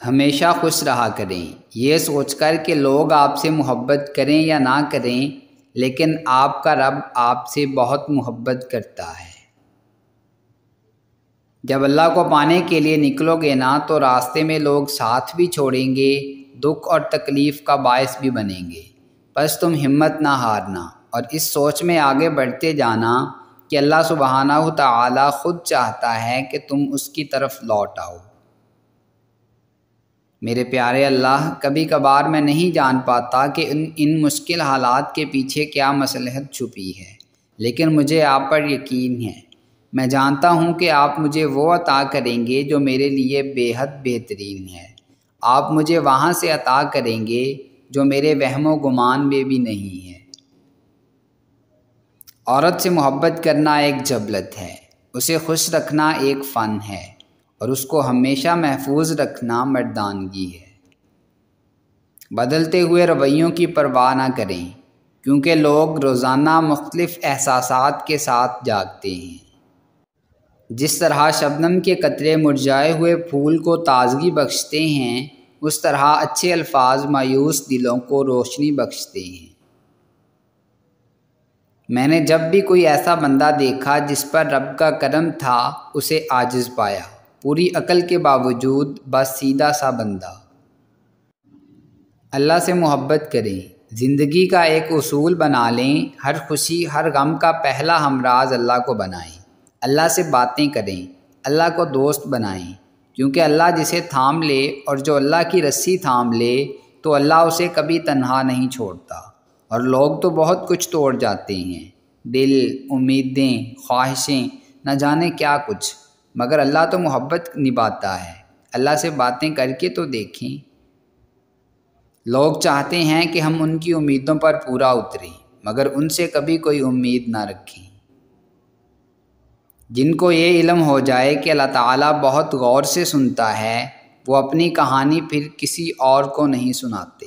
ہمیشہ خوش رہا کریں، یہ سوچ کر کہ لوگ آپ سے محبت کریں یا نہ کریں، لیکن آپ کا رب آپ سے بہت محبت کرتا ہے۔ جب اللہ کو پانے کے لیے نکلو گے نا تو راستے میں لوگ ساتھ بھی چھوڑیں گے، دکھ اور تکلیف کا باعث بھی بنیں گے، بس تم ہمت نہ ہارنا اور اس سوچ میں آگے بڑھتے جانا کہ اللہ سبحانہ و تعالی خود چاہتا ہے کہ تم اس کی طرف لوٹ آؤ۔ میرے پیارے اللہ، کبھی کبھار میں نہیں جان پاتا کہ ان مشکل حالات کے پیچھے کیا مصلحت چھپی ہے، لیکن مجھے آپ پر یقین ہے۔ میں جانتا ہوں کہ آپ مجھے وہ عطا کریں گے جو میرے لیے بے حد بہترین ہے۔ آپ مجھے وہاں سے عطا کریں گے جو میرے وہم و گمان میں بھی نہیں ہے۔ عورت سے محبت کرنا ایک جبلت ہے، اسے خوش رکھنا ایک فن ہے، اور اس کو ہمیشہ محفوظ رکھنا مردانگی ہے۔ بدلتے ہوئے رویوں کی پرواہ نہ کریں، کیونکہ لوگ روزانہ مختلف احساسات کے ساتھ جاگتے ہیں۔ جس طرح شبنم کے قطرے مرجھائے ہوئے پھول کو تازگی بخشتے ہیں، اس طرح اچھے الفاظ مایوس دلوں کو روشنی بخشتے ہیں۔ میں نے جب بھی کوئی ایسا بندہ دیکھا جس پر رب کا کرم تھا، اسے عاجز پایا، پوری عقل کے باوجود بس سیدھا سا بندہ۔ اللہ سے محبت کریں، زندگی کا ایک اصول بنا لیں، ہر خوشی ہر غم کا پہلا ہمراز اللہ کو بنائیں، اللہ سے باتیں کریں، اللہ کو دوست بنائیں، کیونکہ اللہ جسے تھام لے اور جو اللہ کی رسی تھام لے تو اللہ اسے کبھی تنہا نہیں چھوڑتا۔ اور لوگ تو بہت کچھ توڑ جاتے ہیں، دل، امیدیں، خواہشیں، نہ جانے کیا کچھ، مگر اللہ تو محبت نبھاتا ہے۔ اللہ سے باتیں کر کے تو دیکھیں۔ لوگ چاہتے ہیں کہ ہم ان کی امیدوں پر پورا اتریں، مگر ان سے کبھی کوئی امید نہ رکھیں۔ جن کو یہ علم ہو جائے کہ اللہ تعالیٰ بہت غور سے سنتا ہے، وہ اپنی کہانی پھر کسی اور کو نہیں سناتے۔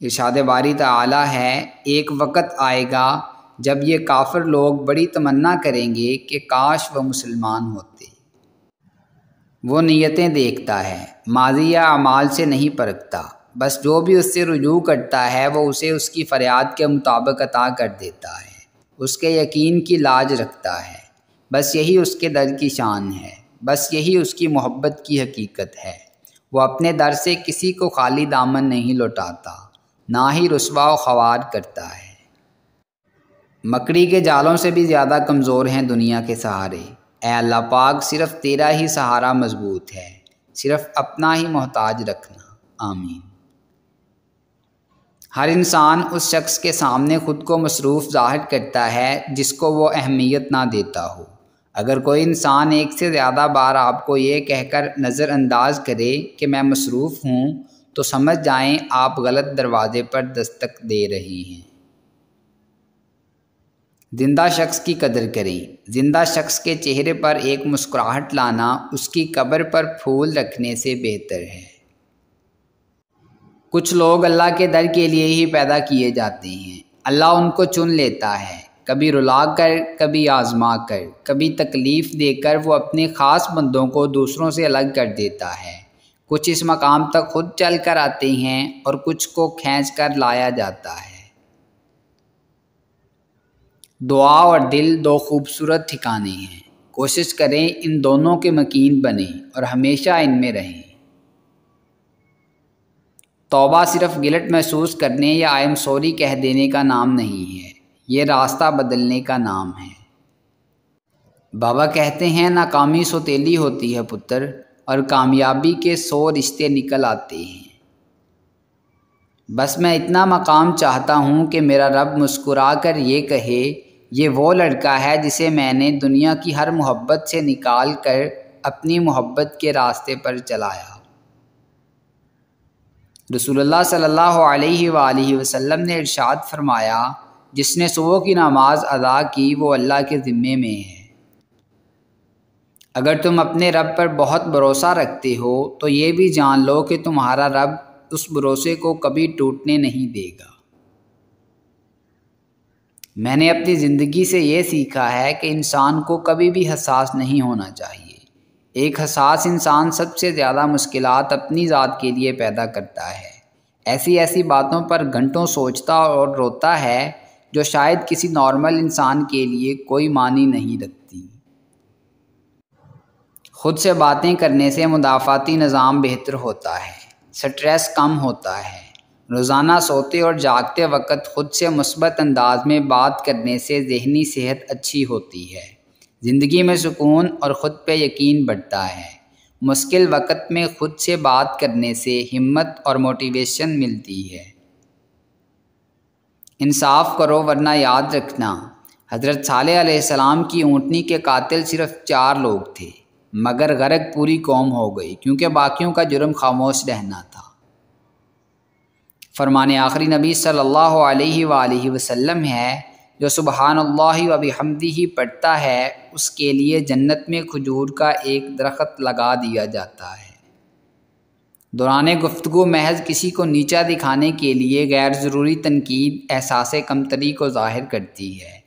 ارشاد باری تعالیٰ ہے، ایک وقت آئے گا جب یہ کافر لوگ بڑی تمنا کریں گے کہ کاش وہ مسلمان ہوتے۔ وہ نیتیں دیکھتا ہے، ماضی یا اعمال سے نہیں پرکھتا، بس جو بھی اس سے رجوع کرتا ہے وہ اسے اس کی فریاد کے مطابق عطا کر دیتا ہے، اس کے یقین کی لاج رکھتا ہے۔ بس یہی اس کے در کی شان ہے، بس یہی اس کی محبت کی حقیقت ہے۔ وہ اپنے در سے کسی کو خالی دامن نہیں لوٹاتا، نہ ہی رسوا و خوار کرتا ہے۔ مکڑی کے جالوں سے بھی زیادہ کمزور ہیں دنیا کے سہارے۔ اے اللہ پاک، صرف تیرا ہی سہارا مضبوط ہے، صرف اپنا ہی محتاج رکھنا۔ آمین۔ ہر انسان اس شخص کے سامنے خود کو مصروف ظاہر کرتا ہے جس کو وہ اہمیت نہ دیتا ہو۔ اگر کوئی انسان ایک سے زیادہ بار آپ کو یہ کہہ کر نظر انداز کرے کہ میں مصروف ہوں، تو سمجھ جائیں آپ غلط دروازے پر دستک دے رہی ہیں۔ زندہ شخص کی قدر کریں، زندہ شخص کے چہرے پر ایک مسکراہٹ لانا اس کی قبر پر پھول رکھنے سے بہتر ہے۔ کچھ لوگ اللہ کے در کے لیے ہی پیدا کیے جاتے ہیں، اللہ ان کو چن لیتا ہے، کبھی رلا کر، کبھی آزما کر، کبھی تکلیف دے کر وہ اپنے خاص بندوں کو دوسروں سے الگ کر دیتا ہے۔ کچھ اس مقام تک خود چل کر آتے ہیں اور کچھ کو کھینچ کر لایا جاتا ہے۔ دعا اور دل دو خوبصورت ٹھکانے ہیں، کوشش کریں ان دونوں کے مکین بنیں اور ہمیشہ ان میں رہیں۔ توبہ صرف گلٹ محسوس کرنے یا آئی ایم سوری کہہ دینے کا نام نہیں ہے، یہ راستہ بدلنے کا نام ہے۔ بابا کہتے ہیں، ناکامی سوتیلی ہوتی ہے پتر، اور کامیابی کے 100 رشتے نکل آتے ہیں۔ بس میں اتنا مقام چاہتا ہوں کہ میرا رب مسکرا کر یہ کہے، یہ وہ لڑکا ہے جسے میں نے دنیا کی ہر محبت سے نکال کر اپنی محبت کے راستے پر چلایا۔ رسول اللہ صلی اللہ علیہ وآلہ وسلم نے ارشاد فرمایا، جس نے صبح کی نماز ادا کی وہ اللہ کے ذمے میں ہے۔ اگر تم اپنے رب پر بہت بھروسہ رکھتے ہو تو یہ بھی جان لو کہ تمہارا رب اس بھروسے کو کبھی ٹوٹنے نہیں دے گا۔ میں نے اپنی زندگی سے یہ سیکھا ہے کہ انسان کو کبھی بھی حساس نہیں ہونا چاہیے، ایک حساس انسان سب سے زیادہ مشکلات اپنی ذات کے لیے پیدا کرتا ہے، ایسی باتوں پر گھنٹوں سوچتا اور روتا ہے جو شاید کسی نارمل انسان کے لیے کوئی معنی نہیں رکھتی۔ خود سے باتیں کرنے سے مدافعاتی نظام بہتر ہوتا ہے، سٹریس کم ہوتا ہے۔ روزانہ سوتے اور جاگتے وقت خود سے مثبت انداز میں بات کرنے سے ذہنی صحت اچھی ہوتی ہے، زندگی میں سکون اور خود پہ یقین بڑھتا ہے۔ مشکل وقت میں خود سے بات کرنے سے ہمت اور موٹیویشن ملتی ہے۔ انصاف کرو ورنہ یاد رکھنا، حضرت صالح علیہ السلام کی اونٹنی کے قاتل صرف 4 لوگ تھے، مگر غرق پوری قوم ہو گئی کیونکہ باقیوں کا جرم خاموش رہنا تھا۔ فرمان آخری نبی صلی اللہ علیہ وآلہ وسلم ہے، جو سبحان اللہ و بحمدہ پڑھتا ہے اس کے لیے جنت میں کھجور کا ایک درخت لگا دیا جاتا ہے۔ دوران گفتگو محض کسی کو نیچا دکھانے کے لیے غیر ضروری تنقید احساس کمتری کو ظاہر کرتی ہے۔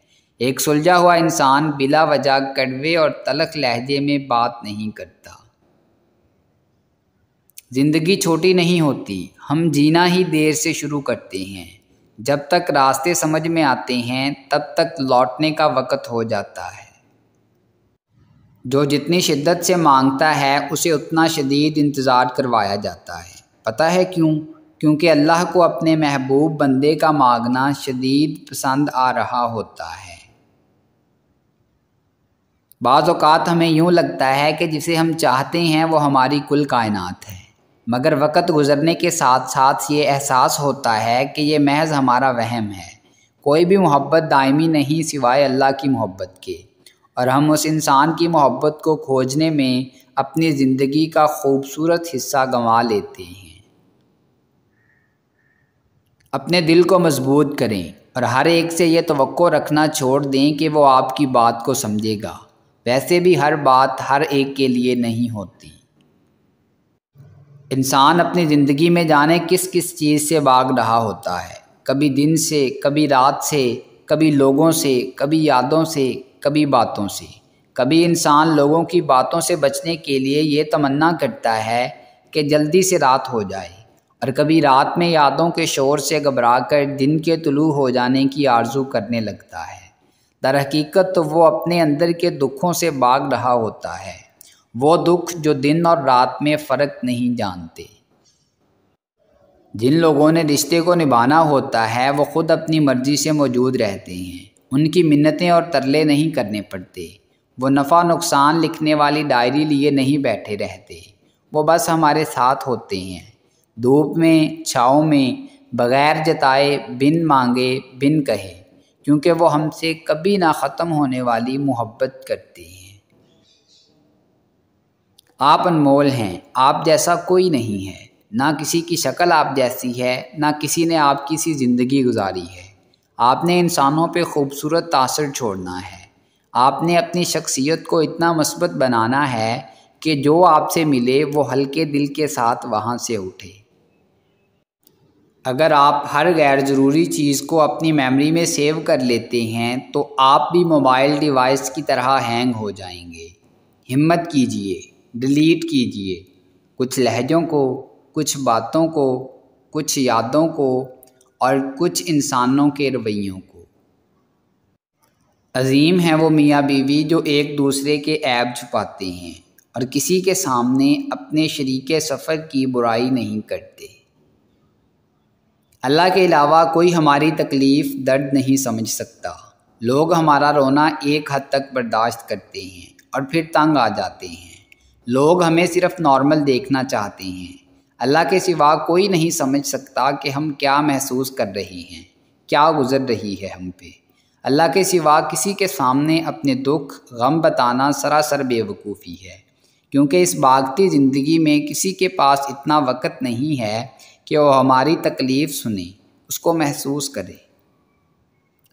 ایک سلجھا ہوا انسان بلا وجہ کڑوے اور تلخ لہجے میں بات نہیں کرتا۔ زندگی چھوٹی نہیں ہوتی، ہم جینا ہی دیر سے شروع کرتے ہیں۔ جب تک راستے سمجھ میں آتے ہیں تب تک لوٹنے کا وقت ہو جاتا ہے۔ جو جتنی شدت سے مانگتا ہے اسے اتنا شدید انتظار کروایا جاتا ہے۔ پتہ ہے کیوں؟ کیونکہ اللہ کو اپنے محبوب بندے کا مانگنا شدید پسند آ رہا ہوتا ہے۔ بعض اوقات ہمیں یوں لگتا ہے کہ جسے ہم چاہتے ہیں وہ ہماری کل کائنات ہے، مگر وقت گزرنے کے ساتھ ساتھ یہ احساس ہوتا ہے کہ یہ محض ہمارا وہم ہے۔ کوئی بھی محبت دائمی نہیں سوائے اللہ کی محبت کے، اور ہم اس انسان کی محبت کو کھوجنے میں اپنی زندگی کا خوبصورت حصہ گنوا لیتے ہیں۔ اپنے دل کو مضبوط کریں اور ہر ایک سے یہ توقع رکھنا چھوڑ دیں کہ وہ آپ کی بات کو سمجھے گا۔ ویسے بھی ہر بات ہر ایک کے لیے نہیں ہوتی۔ انسان اپنی زندگی میں جانے کس چیز سے بھاگ رہا ہوتا ہے، کبھی دن سے، کبھی رات سے، کبھی لوگوں سے، کبھی یادوں سے، کبھی باتوں سے۔ کبھی انسان لوگوں کی باتوں سے بچنے کے لیے یہ تمنا کرتا ہے کہ جلدی سے رات ہو جائے، اور کبھی رات میں یادوں کے شور سے گھبرا کر دن کے طلوع ہو جانے کی آرزو کرنے لگتا ہے۔ در حقیقت تو وہ اپنے اندر کے دکھوں سے بھاگ رہا ہوتا ہے، وہ دکھ جو دن اور رات میں فرق نہیں جانتے۔ جن لوگوں نے رشتے کو نبھانا ہوتا ہے وہ خود اپنی مرضی سے موجود رہتے ہیں، ان کی منتیں اور ترلے نہیں کرنے پڑتے۔ وہ نفع نقصان لکھنے والی ڈائری لیے نہیں بیٹھے رہتے، وہ بس ہمارے ساتھ ہوتے ہیں، دھوپ میں، چھاؤں میں، بغیر جتائے، بن مانگے، بن کہے، کیونکہ وہ ہم سے کبھی نہ ختم ہونے والی محبت کرتے ہیں۔ آپ انمول ہیں، آپ جیسا کوئی نہیں ہے، نہ کسی کی شکل آپ جیسی ہے، نہ کسی نے آپ کی سی زندگی گزاری ہے۔ آپ نے انسانوں پہ خوبصورت تاثر چھوڑنا ہے۔ آپ نے اپنی شخصیت کو اتنا مثبت بنانا ہے کہ جو آپ سے ملے وہ ہلکے دل کے ساتھ وہاں سے اٹھے۔ اگر آپ ہر غیر ضروری چیز کو اپنی میموری میں سیو کر لیتے ہیں تو آپ بھی موبائل ڈیوائس کی طرح ہینگ ہو جائیں گے۔ ہمت کیجئے، ڈیلیٹ کیجئے کچھ لہجوں کو، کچھ باتوں کو، کچھ یادوں کو اور کچھ انسانوں کے رویوں کو۔ عظیم ہیں وہ میاں بیوی جو ایک دوسرے کے عیب چھپاتے ہیں اور کسی کے سامنے اپنے شریک سفر کی برائی نہیں کرتے۔ اللہ کے علاوہ کوئی ہماری تکلیف درد نہیں سمجھ سکتا۔ لوگ ہمارا رونا ایک حد تک برداشت کرتے ہیں اور پھر تنگ آ جاتے ہیں۔ لوگ ہمیں صرف نارمل دیکھنا چاہتے ہیں۔ اللہ کے سوا کوئی نہیں سمجھ سکتا کہ ہم کیا محسوس کر رہے ہیں، کیا گزر رہی ہے ہم پہ۔ اللہ کے سوا کسی کے سامنے اپنے دکھ، غم بتانا سراسر بے وقوفی ہے، کیونکہ اس بھاگتی زندگی میں کسی کے پاس اتنا وقت نہیں ہے کہ وہ ہماری تکلیف سنے، اس کو محسوس کرے۔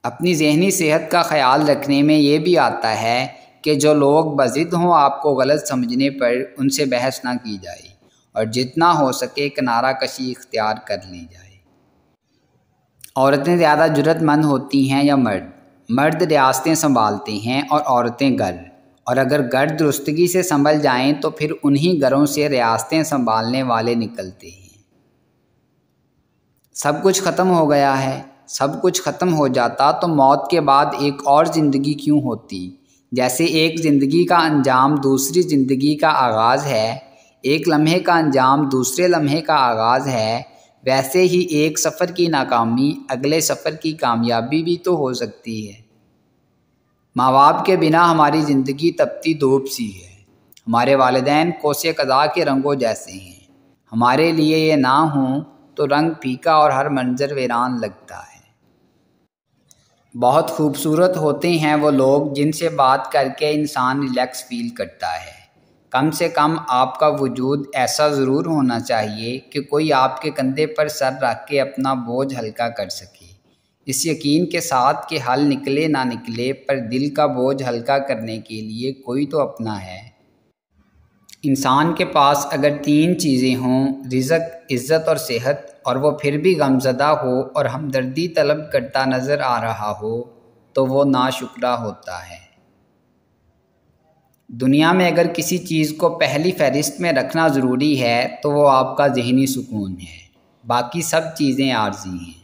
اپنی ذہنی صحت کا خیال رکھنے میں یہ بھی آتا ہے کہ جو لوگ بضد ہوں آپ کو غلط سمجھنے پر ان سے بحث نہ کی جائے اور جتنا ہو سکے کنارہ کشی اختیار کر لی جائے۔ عورتیں زیادہ جرأت مند ہوتی ہیں یا مرد؟ مرد ریاستیں سنبھالتے ہیں اور عورتیں گھر۔ اور اگر گھر درستگی سے سنبھل جائیں تو پھر انہی گھروں سے ریاستیں سنبھالنے والے نکلتے ہیں۔ سب کچھ ختم ہو گیا ہے، سب کچھ ختم ہو جاتا تو موت کے بعد ایک اور زندگی کیوں ہوتی؟ جیسے ایک زندگی کا انجام دوسری زندگی کا آغاز ہے، ایک لمحے کا انجام دوسرے لمحے کا آغاز ہے، ویسے ہی ایک سفر کی ناکامی اگلے سفر کی کامیابی بھی تو ہو سکتی ہے۔ ماں باپ کے بنا ہماری زندگی تپتی دھوپ سی ہے، ہمارے والدین کوسے قضا کے رنگوں جیسے ہیں، ہمارے لیے یہ نہ ہوں تو رنگ پھیکا اور ہر منظر ویران لگتا ہے۔ بہت خوبصورت ہوتے ہیں وہ لوگ جن سے بات کر کے انسان ریلیکس فیل کرتا ہے۔ کم سے کم آپ کا وجود ایسا ضرور ہونا چاہیے کہ کوئی آپ کے کندھے پر سر رکھ کے اپنا بوجھ ہلکا کر سکے، اس یقین کے ساتھ کہ حل نکلے نہ نکلے پر دل کا بوجھ ہلکا کرنے کے لیے کوئی تو اپنا ہے۔ انسان کے پاس اگر 3 چیزیں ہوں، رزق، عزت اور صحت، اور وہ پھر بھی غمزدہ ہو اور ہمدردی طلب کرتا نظر آ رہا ہو تو وہ ناشکرا ہوتا ہے۔ دنیا میں اگر کسی چیز کو پہلی فہرست میں رکھنا ضروری ہے تو وہ آپ کا ذہنی سکون ہے، باقی سب چیزیں عارضی ہیں۔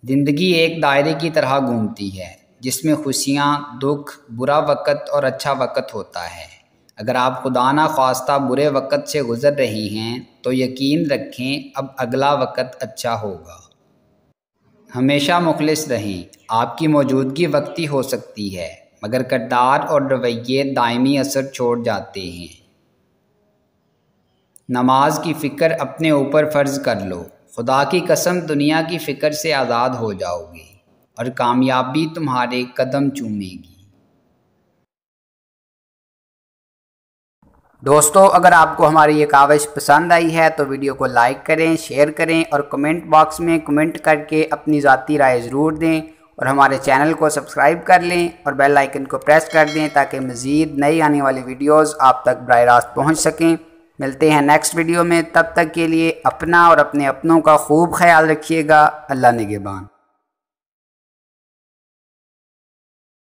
زندگی ایک دائرے کی طرح گھومتی ہے جس میں خوشیاں، دکھ، برا وقت اور اچھا وقت ہوتا ہے۔ اگر آپ خدا نہ خواستہ برے وقت سے گزر رہی ہیں تو یقین رکھیں اب اگلا وقت اچھا ہوگا۔ ہمیشہ مخلص رہیں، آپ کی موجودگی وقتی ہو سکتی ہے مگر کردار اور رویے دائمی اثر چھوڑ جاتے ہیں۔ نماز کی فکر اپنے اوپر فرض کر لو، خدا کی قسم دنیا کی فکر سے آزاد ہو جاؤ گے اور کامیابی تمہارے قدم چومے گی۔ دوستو، اگر آپ کو ہماری یہ کاوش پسند آئی ہے تو ویڈیو کو لائک کریں، شیئر کریں اور کمنٹ باکس میں کمنٹ کر کے اپنی ذاتی رائے ضرور دیں، اور ہمارے چینل کو سبسکرائب کر لیں اور بیل آئیکن کو پریس کر دیں تاکہ مزید نئی آنے والی ویڈیوز آپ تک براہ راست پہنچ سکیں۔ ملتے ہیں نیکسٹ ویڈیو میں، تب تک کے لیے اپنا اور اپنے اپنوں کا خوب خیال رکھیے گا۔ اللہ نگہبان۔